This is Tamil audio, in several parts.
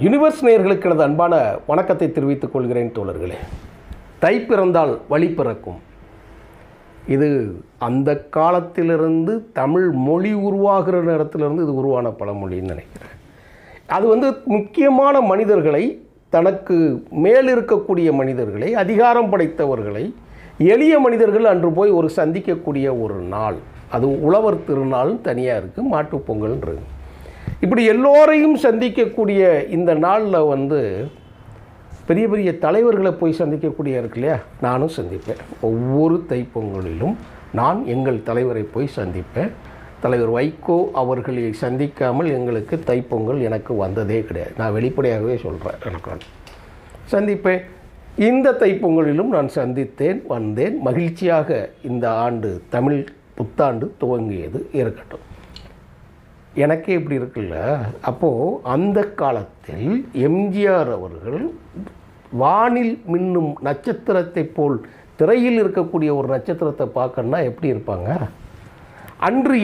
யுனிவர்ஸ் நேயர்களுக்கு எனது அன்பான வணக்கத்தை தெரிவித்துக் கொள்கிறேன் தோழர்களே. தை பிறந்தால் வழி பிறக்கும். இது அந்த காலத்திலிருந்து தமிழ் மொழி உருவாகிற நேரத்திலிருந்து இது உருவான பழமொழின்னு நினைக்கிறேன். அது முக்கியமான மனிதர்களை, தனக்கு மேல் இருக்கக்கூடிய மனிதர்களை, அதிகாரம் படைத்தவர்களை, எளிய மனிதர்கள் அன்று போய் ஒரு சந்திக்கக்கூடிய ஒரு நாள். அது உழவர் திருநாள் தனியாக இருக்குது, மாட்டுப்பொங்கல்ன்றது. இப்படி எல்லோரையும் சந்திக்கக்கூடிய இந்த நாளில் பெரிய பெரிய தலைவர்களை போய் சந்திக்கக்கூடிய இருக்கு இல்லையா, நானும் சந்திப்பேன். ஒவ்வொரு தைப்பொங்கலிலும் நான் எங்கள் தலைவரை போய் சந்திப்பேன். தலைவர் வைகோ அவர்களை சந்திக்காமல் எங்களுக்கு தைப்பொங்கல் எனக்கு வந்ததே கிடையாது. நான் வெளிப்படையாகவே சொல்கிறேன், எனக்கு சந்திப்பேன். இந்த தைப்பொங்கலிலும் நான் சந்தித்தேன், வந்தேன். மகிழ்ச்சியாக இந்த ஆண்டு தமிழ் புத்தாண்டு துவங்கியது இருக்கட்டும். எனக்கே இப்படி இருக்குல்ல. அப்போது அந்த காலத்தில் எம்ஜிஆர் அவர்கள் வானில் மின்னும் நட்சத்திரத்தை போல் திரையில் இருக்கக்கூடிய ஒரு நட்சத்திரத்தை பார்க்கணுன்னா எப்படி இருப்பாங்க? அன்று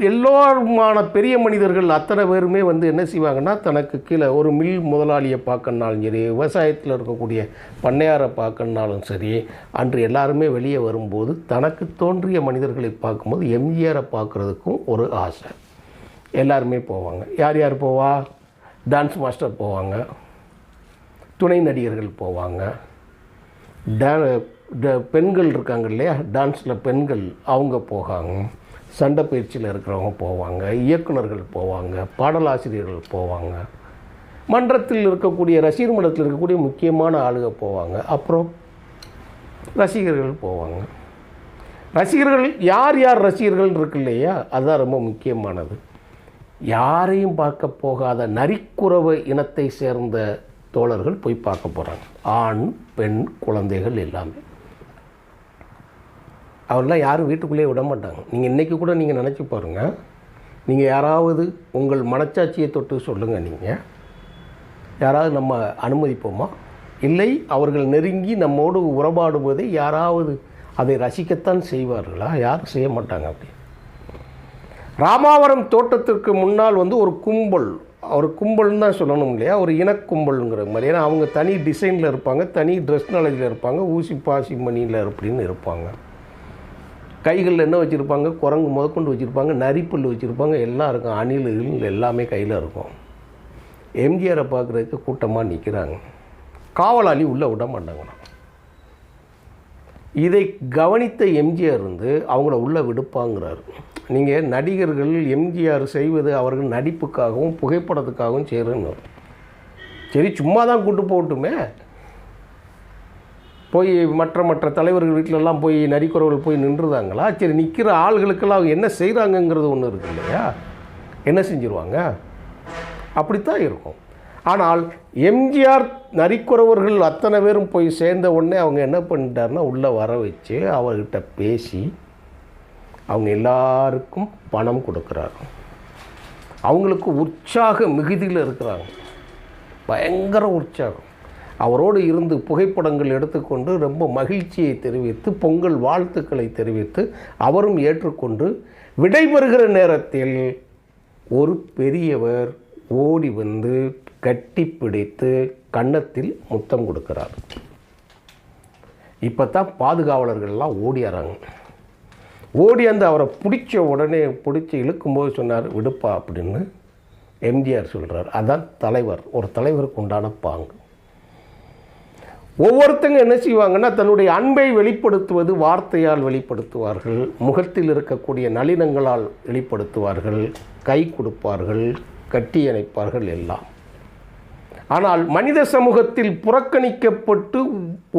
எல்லோருமான பெரிய மனிதர்கள் அத்தனை பேருமே என்ன செய்வாங்கன்னா, தனக்கு கீழே ஒரு மில் முதலாளியை பார்க்கணுனாலும் சரி, விவசாயத்தில் இருக்கக்கூடிய பண்ணையாரை பார்க்கணுனாலும் சரி, அன்று எல்லாருமே வெளியே வரும்போது தனக்கு தோன்றிய மனிதர்களை பார்க்கும்போது எம்ஜிஆரை பார்க்குறதுக்கும் ஒரு ஆசை. எல்லாருமே போவாங்க. யார் யார் போவா? டான்ஸ் மாஸ்டர் போவாங்க, துணை நடிகர்கள் போவாங்க, பெண்கள் இருக்காங்க இல்லையா, டான்ஸில் பெண்கள் அவங்க போவாங்க, சண்டை பயிற்சியில் இருக்கிறவங்க போவாங்க, இயக்குநர்கள் போவாங்க, பாடலாசிரியர்கள் போவாங்க, மன்றத்தில் இருக்கக்கூடிய ரசிகர் மன்றத்தில் இருக்கக்கூடிய முக்கியமான ஆளுக போவாங்க, அப்புறம் ரசிகர்கள் போவாங்க. ரசிகர்கள் யார் யார் ரசிகர்கள் இருக்கு இல்லையா, அதுதான் ரொம்ப முக்கியமானது. யாரையும் பார்க்க போகாத நரிக்குறவ இனத்தை சேர்ந்த தோழர்கள் போய் பார்க்க போகிறாங்க. ஆண், பெண், குழந்தைகள் எல்லாமே. அவரெல்லாம் யாரும் வீட்டுக்குள்ளேயே விட மாட்டாங்க. நீங்கள் இன்றைக்கி கூட நீங்கள் நினச்சி பாருங்கள். நீங்கள் யாராவது உங்கள் மனச்சாட்சியை தொட்டு சொல்லுங்கள். நீங்கள் யாராவது நம்ம அனுமதிப்போமா? இல்லை, அவர்கள் நெருங்கி நம்மோடு உறவாடுவதை யாராவது அதை ரசிக்கத்தான் செய்வார்களா? யாரும் செய்ய மாட்டாங்க. அப்படி ராமாவரம் தோட்டத்திற்கு முன்னால் ஒரு கும்பல்னு தான் சொல்லணும் இல்லையா, ஒரு இனக்கும்பல்ங்கிற மாதிரி. ஏன்னா அவங்க தனி டிசைனில் இருப்பாங்க, தனி ட்ரெஸ் நாலேஜில் இருப்பாங்க, ஊசி பாசி மணியில் அப்படின்னு இருப்பாங்க. கைகளில் என்ன வச்சுருப்பாங்க? குரங்கு முதற்கொண்டு வச்சுருப்பாங்க, நரிப்புல் வச்சுருப்பாங்க, எல்லாம் இருக்கும். அணில்கள் எல்லாமே கையில் இருக்கும். எம்ஜிஆரை பார்க்குறதுக்கு கூட்டமாக நிற்கிறாங்க. காவலாளி உள்ளே விட மாட்டாங்கண்ணா. இதை கவனித்த எம்ஜிஆர் அவங்கள உள்ளே விடுப்பாங்கிறார். நீங்கள் நடிகர்கள் எம்ஜிஆர் செய்வது அவர்கள் நடிப்புக்காகவும் புகைப்படத்துக்காகவும் செய்கிறேன்னு. சரி, சும்மா தான் கூட்டு போகட்டுமே. போய் மற்ற தலைவர்கள் வீட்டிலலாம் போய் நரிக்குறவர்கள் போய் நின்றுதாங்களா? சரி, நிற்கிற ஆள்களுக்கெல்லாம் என்ன செய்கிறாங்கங்கிறது ஒன்று இருக்கு இல்லையா, என்ன செஞ்சுருவாங்க? அப்படித்தான் இருக்கும். ஆனால் எம்ஜிஆர் நரிக்குறவர்கள் அத்தனை பேரும் போய் சேர்ந்த உடனே அவங்க என்ன பண்ணிட்டாருன்னா, உள்ளே வர வச்சு அவர்கிட்ட பேசி அவங்க எல்லாருக்கும் பணம் கொடுக்குறாரு. அவங்களுக்கு உற்சாக மிகுதியில் இருக்கிறாங்க, பயங்கர உற்சாகம். அவரோடு இருந்து புகைப்படங்கள் எடுத்துக்கொண்டு ரொம்ப மகிழ்ச்சியை தெரிவித்து, பொங்கல் வாழ்த்துக்களை தெரிவித்து அவரும் ஏற்றுக்கொண்டு விடைபெறுகிற நேரத்தில் ஒரு பெரியவர் ஓடி கட்டி பிடித்து கன்னத்தில் முத்தம் கொடுக்கிறார். இப்போ தான் பாதுகாவலர்கள்லாம் ஓடியாராங்க. ஓடி அவரை பிடிச்ச உடனே இழுக்கும்போது சொன்னார், விடுப்பா அப்படின்னு எம்ஜிஆர் சொல்கிறார். அதான் தலைவர், ஒரு தலைவருக்கு உண்டான பாங்கு. ஒவ்வொருத்தங்க என்ன செய்வாங்கன்னா, தன்னுடைய அன்பை வெளிப்படுத்துவது வார்த்தையால் வெளிப்படுத்துவார்கள், முகத்தில் இருக்கக்கூடிய நளினங்களால் வெளிப்படுத்துவார்கள், கை கொடுப்பார்கள், கட்டி அணைப்பார்கள் எல்லாம். ஆனால் மனித சமூகத்தில் புறக்கணிக்கப்பட்டு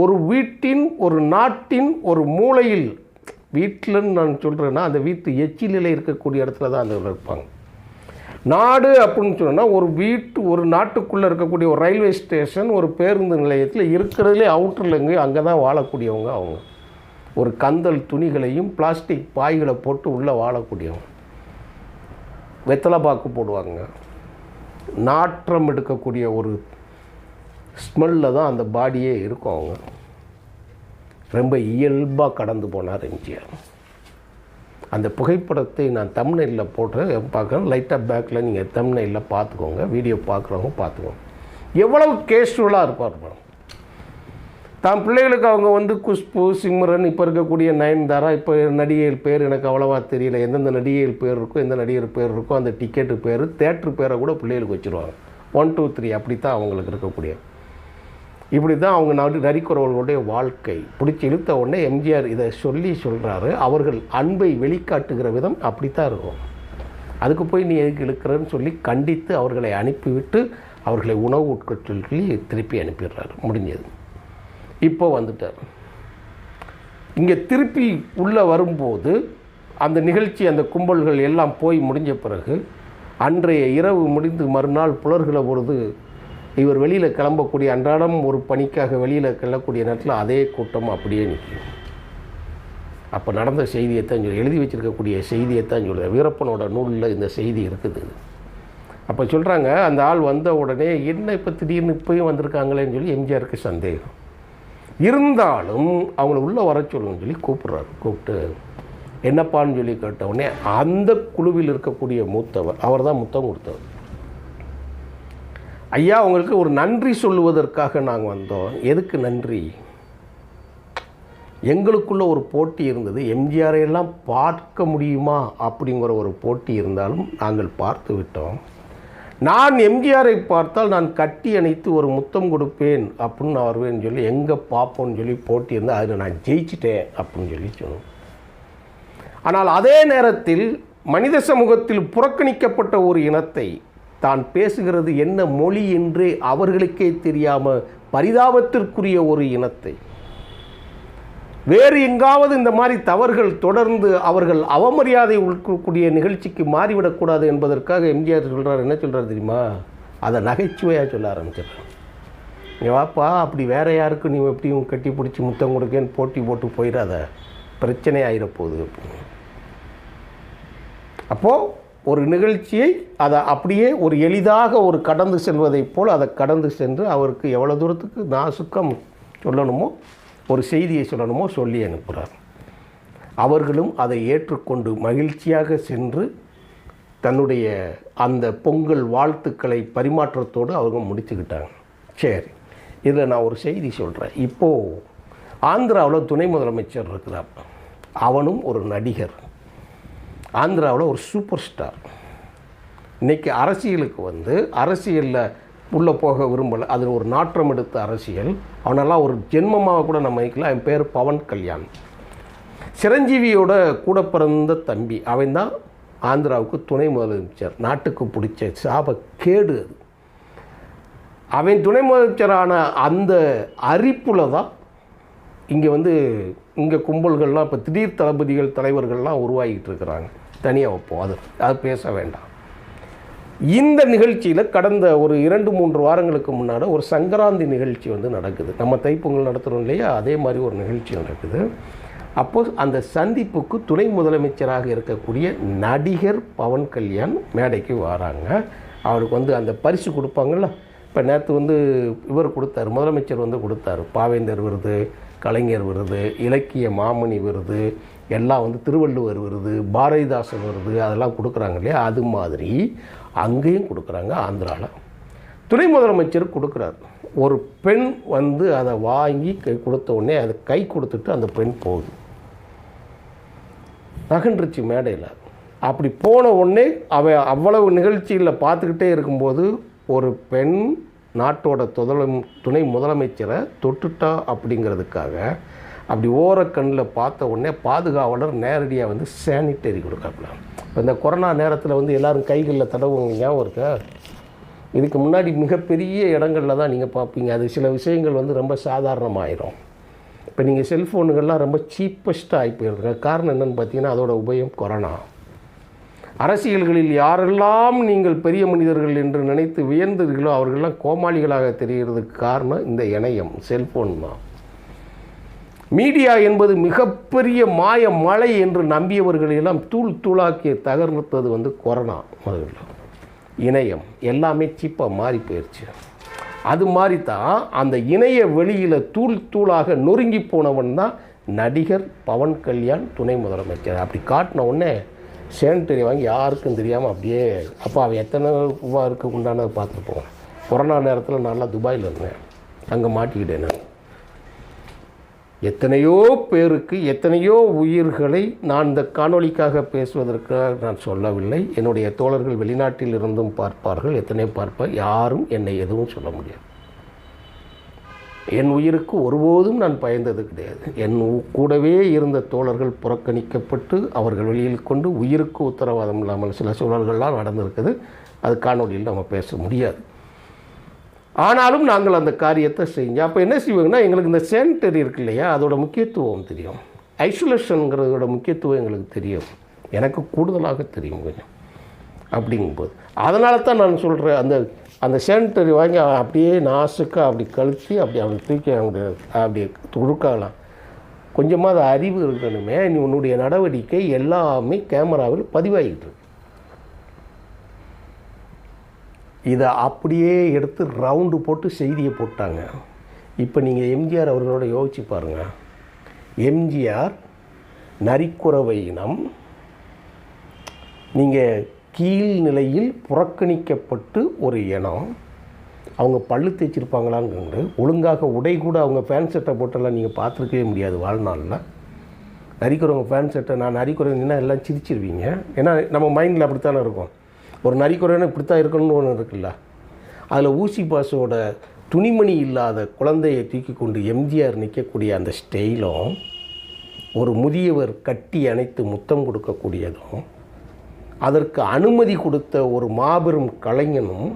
ஒரு வீட்டின், ஒரு நாட்டின் ஒரு மூலையில், வீட்டில்னு நான் சொல்கிறேன்னா அந்த வீட்டு எச்சிலில் இருக்கக்கூடிய இடத்துல தான் அந்த இருப்பாங்க. நாடு அப்படின்னு சொன்னால் ஒரு நாட்டுக்குள்ளே இருக்கக்கூடிய ஒரு ரயில்வே ஸ்டேஷன், ஒரு பேருந்து நிலையத்தில் இருக்கிறதுலே அவுட்டரில் அங்கே தான் வாழக்கூடியவங்க. அவங்க ஒரு கந்தல் துணிகளையும் பிளாஸ்டிக் பாய்களை போட்டு உள்ளே வாழக்கூடியவங்க. வெத்தலை பாக்கு போடுவாங்க. நாற்றம் எடுக்கக்கூடிய ஒரு ஸ்மெல்லில் தான் அந்த பாடியே இருக்கும். அவங்க ரொம்ப இயல்பாக கடந்து போனார் எம்ஜிஆர். அந்த புகைப்படத்தை நான் தம்ப்நெயிலில் போட்டு பார்க்குறேன். லைட்டாக பேக்கில் நீங்கள் தம்ப்நெயிலில் பார்த்துக்கோங்க, வீடியோ பார்க்குறவங்க பார்த்துக்கோங்க. எவ்வளவு கேஷுவலாக இருப்பார் மேடம். தான் பிள்ளைகளுக்கு அவங்க வந்து குஷ்பு, சிம்ரன், இப்போ இருக்கக்கூடிய நயன்தாரா, இப்போ நடிகைகள் பேர் எனக்கு அவ்வளோவா தெரியல, எந்தெந்த நடிகைகள் பேர் இருக்கோ, எந்த நடிகர் பேர் இருக்கோ, அந்த டிக்கெட்டு பேர், தேட்ரு பேரை கூட பிள்ளைகளுக்கு வச்சுருவாங்க. 1 2 3 அப்படி தான் அவங்களுக்கு இருக்கக்கூடிய, இப்படி தான் அவங்க நரிக்குறவர்களுடைய வாழ்க்கை. பிடிச்சி இழுத்த உடனே எம்ஜிஆர் இதை சொல்கிறாரு. அவர்கள் அன்பை வெளிக்காட்டுகிற விதம் அப்படித்தான் இருக்கும். அதுக்கு போய் நீ எதுக்கு இழுக்கிறன்னு சொல்லி கண்டித்து அவர்களை அனுப்பிவிட்டு அவர்களை உணவு உட்க சொல்லி திருப்பி அனுப்பிடுறாரு. முடிஞ்சது. இப்போ வந்துட்டார். இங்கே திருப்பி உள்ளே வரும்போது அந்த நிகழ்ச்சி, அந்த கும்பல்கள் எல்லாம் போய் முடிஞ்ச பிறகு அன்றைய இரவு முடிந்து மறுநாள் புலர்கிற பொழுது இவர் வெளியில் கிளம்பக்கூடிய, அன்றாடம் ஒரு பணிக்காக வெளியில் கிளம்பக்கூடிய நேரத்தில் அதே கூட்டம் அப்படியே நிற்கும். அப்போ நடந்த செய்தியைத்தான் எழுதி வச்சுருக்கக்கூடிய செய்தியைத்தான் சொல்லுவேன். வீரப்பனோட நூலில் இந்த செய்தி இருக்குது. அப்போ சொல்கிறாங்க, அந்த ஆள் வந்த உடனே என்ன இப்போ திடீர்னு இப்போயும் வந்திருக்காங்களேன்னு சொல்லி எம்ஜிஆருக்கு சந்தேகம். இருந்தாலும் அவங்கள உள்ளே வர சொல்லணும்னு சொல்லி கூப்பிட்றாரு. கூப்பிட்டு என்னப்பான்னு சொல்லி கேட்ட உடனே அந்த குழுவில் இருக்கக்கூடிய மூத்தவர், அவர் தான் முத்தம் கொடுத்தவர். ஐயா, உங்களுக்கு ஒரு நன்றி சொல்லுவதற்காக நாங்கள் வந்தோம். எதுக்கு நன்றி? எங்களுக்குள்ள ஒரு போட்டி இருந்தது, எம்ஜிஆரையெல்லாம் பார்க்க முடியுமா அப்படிங்கிற ஒரு போட்டி இருந்தாலும் நாங்கள் பார்த்து விட்டோம். நான் எம்ஜிஆரை பார்த்தால் நான் கட்டி அணைத்து ஒரு முத்தம் கொடுப்பேன் அப்படின்னு நான் வருவேன்னு சொல்லி எங்கே பார்ப்போன்னு சொல்லி போட்டி இருந்தால் அதில் நான் ஜெயிச்சிட்டேன் அப்படின்னு சொல்லி சொன்னோம். ஆனால் அதே நேரத்தில் மனித சமூகத்தில் புறக்கணிக்கப்பட்ட ஒரு இனத்தை, தான் பேசுகிறது என்ன மொழி என்றே அவர்களுக்கே தெரியாமல் பரிதாபத்திற்குரிய ஒரு இனத்தை, வேறு எங்காவது இந்த மாதிரி தவறுகள் தொடர்ந்து அவர்கள் அவமரியாதை உட்கக்கூடிய நிகழ்ச்சிக்கு மாறிவிடக்கூடாது என்பதற்காக எம்ஜிஆர் சொல்கிறார். என்ன சொல்கிறார் தெரியுமா? அதை நகைச்சுவையாக சொல்ல ஆரம்பிச்சிடுறார். நீ வாப்பா, அப்படி வேற யாருக்கும் நீ எப்படியும் கட்டி பிடிச்சி முத்தம் கொடுக்கேன்னு போட்டி போட்டு போயிடாத, பிரச்சனை ஆகிடப்போகுது. அப்போது ஒரு நிகழ்ச்சியை அதை அப்படியே ஒரு எளிதாக ஒரு கடந்து செல்வதைப் போல் அதை கடந்து சென்று அவருக்கு எவ்வளோ தூரத்துக்கு நாசுக்கம் சொல்லணுமோ, ஒரு செய்தியை சொல்லணுமோ சொல்லி அனுப்புகிறார். அவர்களும் அதை ஏற்றுக்கொண்டு மகிழ்ச்சியாக சென்று தன்னுடைய அந்த பொங்கல் வாழ்த்துக்களை பரிமாற்றத்தோடு அவங்க முடிச்சுக்கிட்டாங்க. சரி, இதில் நான் ஒரு செய்தி சொல்கிறேன். இப்போது ஆந்திராவில் துணை முதலமைச்சர் இருக்கிறார். அவனும் ஒரு நடிகர், ஆந்திராவில் ஒரு சூப்பர் ஸ்டார். இன்றைக்கி அரசியலுக்கு வந்து அரசியலில் உள்ளே போக விரும்பலை, அதில் ஒரு நாற்றம் எடுத்த அரசியல். அவனெல்லாம் ஒரு ஜென்மமாக கூட நம்ம வைக்கலாம். என் பேர் பவன் கல்யாண், சிரஞ்சீவியோட கூட பிறந்த தம்பி. அவன் தான் ஆந்திராவுக்கு துணை முதலமைச்சர். நாட்டுக்கு பிடிச்ச சாப கேடு அது. அவன் துணை முதலமைச்சரான அந்த அரிப்புல தான் இங்கே வந்து இங்கே கும்பல்கள்லாம் இப்போ திடீர் தளபதிகள் தலைவர்கள்லாம் உருவாகிட்டு இருக்கிறாங்க. தனியாக வைப்போம், அது பேச வேண்டாம். இந்த நிகழ்ச்சியில் கடந்த ஒரு 2-3 வாரங்களுக்கு முன்னாடி ஒரு சங்கராந்தி நிகழ்ச்சி வந்து நடக்குது. நம்ம தைப்பொங்கல் நடத்துகிறோம் இல்லையா, அதே மாதிரி ஒரு நிகழ்ச்சி நடக்குது. அப்போது அந்த சந்திப்புக்கு துணை முதலமைச்சராக இருக்கக்கூடிய நடிகர் பவன் கல்யாண் மேடைக்கு வராங்க. அவருக்கு வந்து அந்த பரிசு கொடுப்பாங்கள்ல, இப்போ நேற்று வந்து இவர் கொடுத்தார், முதலமைச்சர் வந்து கொடுத்தார். பாவேந்தர் விருது, கலைஞர் விருது, இலக்கிய மாமணி விருது, எல்லாம் வந்து திருவள்ளுவர் விருது, பாரதிதாசன் விருது, அதெல்லாம் கொடுக்குறாங்க இல்லையா. அது மாதிரி அங்கேயும் கொடுக்குறாங்க. ஆந்திராவில் துணை முதலமைச்சர் கொடுக்குறார். ஒரு பெண் வந்து அதை வாங்கி கொடுத்த உடனே அதை கை கொடுத்துட்டு அந்த பெண் போகுது, நகன்றுச்சு மேடையில். அப்படி போன உடனே அவ்வளவு நிகழ்ச்சியில் பார்த்துக்கிட்டே இருக்கும்போது ஒரு பெண் நாட்டோட துணை முதலமைச்சரை தொட்டுட்டா அப்படிங்கிறதுக்காக அப்படி ஓரக்கண்ணில் பார்த்த உடனே பாதுகாவலர் நேரடியாக வந்து சானிட்டரி கொடுக்காப்புல. இப்போ இந்த கொரோனா நேரத்தில் வந்து எல்லோரும் கைகளில் தடவுங்க, ஞாபகம் இருக்கா? இதுக்கு முன்னாடி மிகப்பெரிய இடங்களில் தான் நீங்கள் பார்ப்பீங்க. அது சில விஷயங்கள் வந்து ரொம்ப சாதாரணமாயிரும். இப்போ நீங்கள் செல்ஃபோனுகள்லாம் ரொம்ப சீப்பஸ்ட்டாக ஆகி போயிருக்குங்க. காரணம் என்னென்னு பார்த்தீங்கன்னா அதோட உபயம் கொரோனா. அரசியல்களில் யாரெல்லாம் நீங்கள் பெரிய மனிதர்கள் என்று நினைத்து வியந்தீர்களோ அவர்களெல்லாம் கோமாளிகளாக தெரிகிறதுக்கு காரணம் இந்த இணையம், செல்ஃபோன் தான். மீடியா என்பது மிகப்பெரிய மாய மழை என்று நம்பியவர்களெல்லாம் தூள் தூளாக்கி தகர்த்தது வந்து கொரோனா. முதல்ல இணையம் எல்லாமே சீப்பாக மாறி போயிடுச்சு. அது மாதிரி தான் அந்த இணைய வெளியில் தூள் தூளாக நொறுங்கி போனவன் தான் நடிகர் பவன் கல்யாண் துணை முதலமைச்சர். அப்படி காட்டின உடனே சேனிட்டரி வாங்கி யாருக்கும் தெரியாமல் அப்படியே அப்போ அவன் எத்தனை ரூபா இருக்க உண்டானதை பார்த்துருப்போம். கொரோனா நேரத்தில் நல்லா துபாயில் இருந்தேன், அங்கே மாட்டிக்கிட்டேன். நான் எத்தனையோ பேருக்கு எத்தனையோ உயிர்களை நான் இந்த காணொளிக்காக பேசுவதற்காக நான் சொல்லவில்லை. என்னுடைய தோழர்கள் வெளிநாட்டில் இருந்தும் பார்ப்பார்கள், எத்தனை பார்ப்பார், யாரும் என்னை எதுவும் சொல்ல முடியாது. என் உயிருக்கு ஒருபோதும் நான் பயந்தது கிடையாது. என் கூடவே இருந்த தோழர்கள் புறக்கணிக்கப்பட்டு அவர்கள் வெளியில் கொண்டு உயிருக்கு உத்தரவாதம் இல்லாமல் சில சூழல்கள்லாம் நடந்திருக்குது. அது காணொலியில் நம்ம பேச முடியாது. ஆனாலும் நாங்கள் அந்த காரியத்தை செஞ்சோம். அப்போ என்ன செய்வாங்கன்னா, எங்களுக்கு இந்த சேனிட்டரி இருக்கு இல்லையா, அதோட முக்கியத்துவம் தெரியும். ஐசோலேஷனுங்கிறதோட முக்கியத்துவம் எங்களுக்கு தெரியும், எனக்கு கூடுதலாக தெரியும் கொஞ்சம். அப்படிங்கும்போது அதனால தான் நான் சொல்கிறேன், அந்த சேனிட்டரி வாங்கி அப்படியே நாசுக்காக அப்படி கழித்து அப்படி அவனை தூக்கி அப்படி கொடுக்கலாம். கொஞ்சமாக அது அறிவு இருக்கணுமே. நீ உன்னுடைய நடவடிக்கை எல்லாமே கேமராவில் பதிவாகிட்டு இருக்கு. இதை அப்படியே எடுத்து ரவுண்டு போட்டு செய்தியை போட்டாங்க. இப்போ நீங்கள் எம்ஜிஆர் அவர்களோட யோசிச்சு பாருங்கள். எம்ஜிஆர் நரிக்குறவை இனம், நீங்கள் கீழ்நிலையில் புறக்கணிக்கப்பட்டு ஒரு இனம், அவங்க பல்லு தேய்ச்சிருப்பாங்களான்னு ஒழுங்காக உடை கூட அவங்க ஃபேன் செட்டை போட்டெல்லாம் நீங்கள் பார்த்துருக்கவே முடியாது வாழ்நாளில். நரிக்குறவங்க ஃபேன் செட்டை நான் நரிக்குறவங்கன்னா எல்லாம் சிரிச்சிருவீங்க. ஏன்னா நம்ம மைண்டில் அப்படித்தானே இருக்கும். ஒரு நரிக்குறவன்னு இப்படித்தான் இருக்கணும்னு ஒன்று இருக்குல்ல. அதில் ஊசி பாசோட துணிமணி இல்லாத குழந்தையை தூக்கி கொண்டு எம்ஜிஆர் நிற்கக்கூடிய அந்த ஸ்டைலும், ஒரு முதியவர் கட்டி அணைத்து முத்தம் கொடுக்கக்கூடியதும், அதற்கு அனுமதி கொடுத்த ஒரு மாபெரும் கலைஞனும்,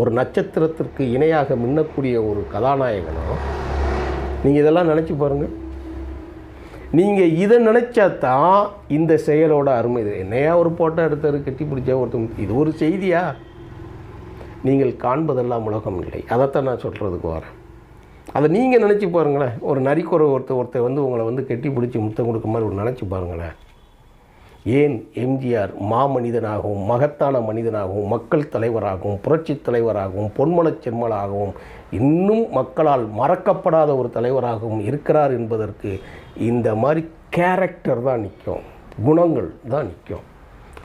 ஒரு நட்சத்திரத்திற்கு இணையாக மின்னக்கூடிய ஒரு கதாநாயகனும், நீங்கள் இதெல்லாம் நினச்சி பாருங்கள். நீங்கள் இதை நினச்சா தான் இந்த செயலோட அருமை. இது என்னையா ஒரு போட்டோ எடுத்தார், கட்டி பிடிச்சா ஒருத்தர், இது ஒரு செய்தியா? நீங்கள் காண்பதெல்லாம் உலகம் இல்லை. அதைத்தான் நான் சொல்கிறதுக்கு வரேன். அதை நீங்கள் நினச்சி பாருங்களேன். ஒரு நரிக்குறை ஒருத்தர் வந்து உங்களை வந்து கட்டி பிடிச்சி முத்தம் கொடுக்க மாதிரி ஒரு நினச்சி பாருங்களேன். ஏன் எம்ஜிஆர் மாமனிதனாகவும் மகத்தான மனிதனாகவும் மக்கள் தலைவராகவும் புரட்சி தலைவராகவும் பொன்மனச் செம்மலாகவும் இன்னும் மக்களால் மறக்கப்படாத ஒரு தலைவராகவும் இருக்கிறார் என்பதற்கு இந்த மாதிரி கேரக்டர் தான் நிற்கும், குணங்கள் தான் நிற்கும்.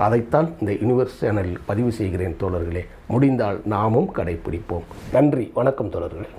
அதைத்தான் இந்த யூனிவர்ஸ் சேனலில் பதிவு செய்கிறேன் தோழர்களே. முடிந்தால் நாமும் கடைப்பிடிப்போம். நன்றி, வணக்கம் தோழர்களே.